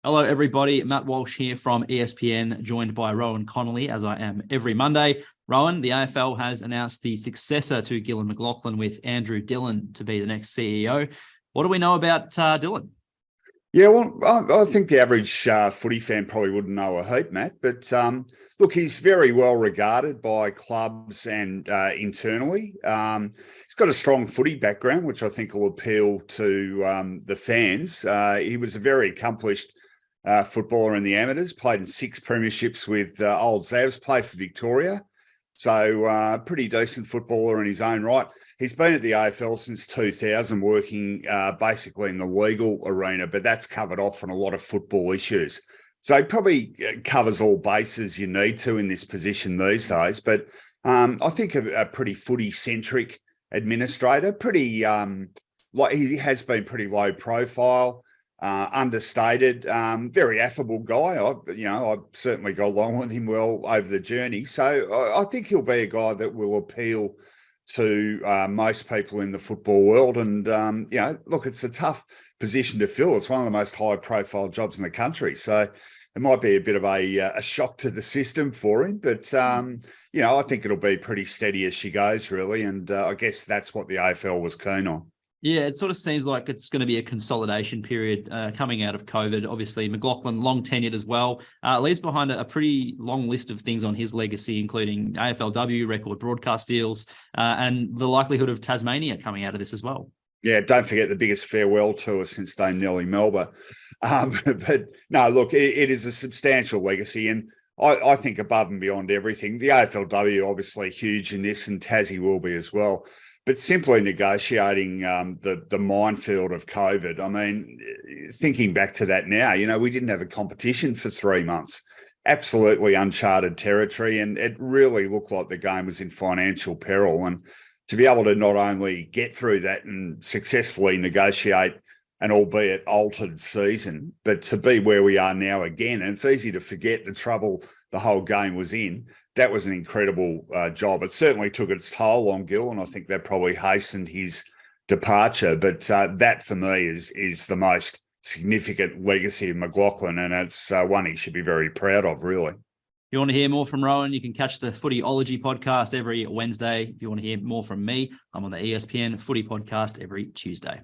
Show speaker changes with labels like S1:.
S1: Hello, everybody. Matt Walsh here from ESPN, joined by Rohan Connolly, as I am every Monday. Rohan, the AFL has announced the successor to Gillon McLachlan with Andrew Dillon to be the next CEO. What do we know about Dillon?
S2: Yeah, well, I think the average footy fan probably wouldn't know a heap, Matt. But look, he's very well regarded by clubs and internally. He's got a strong footy background, which I think will appeal to the fans. He was a very accomplished footballer in the amateurs, played in 6 premierships with Old Zavs, played for Victoria. So pretty decent footballer in his own right. He's been at the AFL since 2000, working basically in the legal arena, but that's covered off on a lot of football issues. So he probably covers all bases you need to in this position these days. But I think a pretty footy-centric administrator, pretty like he has been pretty low profile, understated, very affable guy. I've certainly got along with him well over the journey. So I think he'll be a guy that will appeal to most people in the football world. And, look, it's a tough position to fill. It's one of the most high-profile jobs in the country. So it might be a bit of a shock to the system for him. But, I think it'll be pretty steady as she goes, really. And I guess that's what the AFL was keen on.
S1: Yeah, it sort of seems like it's going to be a consolidation period coming out of COVID. Obviously, McLachlan, long tenured as well, leaves behind a pretty long list of things on his legacy, including AFLW, record broadcast deals, and the likelihood of Tasmania coming out of this as well.
S2: Yeah, don't forget the biggest farewell tour since Dame Nellie Melba. But no, look, it is a substantial legacy. And I think above and beyond everything, the AFLW obviously huge in this, and Tassie will be as well. But simply negotiating the minefield of COVID, I mean, thinking back to that now, we didn't have a competition for 3 months. Absolutely uncharted territory, and it really looked like the game was in financial peril. And to be able to not only get through that and successfully negotiate an albeit altered season, but to be where we are now again, and it's easy to forget the trouble the whole game was in. That was an incredible job. It certainly took its toll on Gill, and I think that probably hastened his departure. But that, for me, is the most significant legacy of McLachlan, and it's one he should be very proud of, really.
S1: If you want to hear more from Rohan, you can catch the Footyology podcast every Wednesday. If you want to hear more from me, I'm on the ESPN Footy podcast every Tuesday.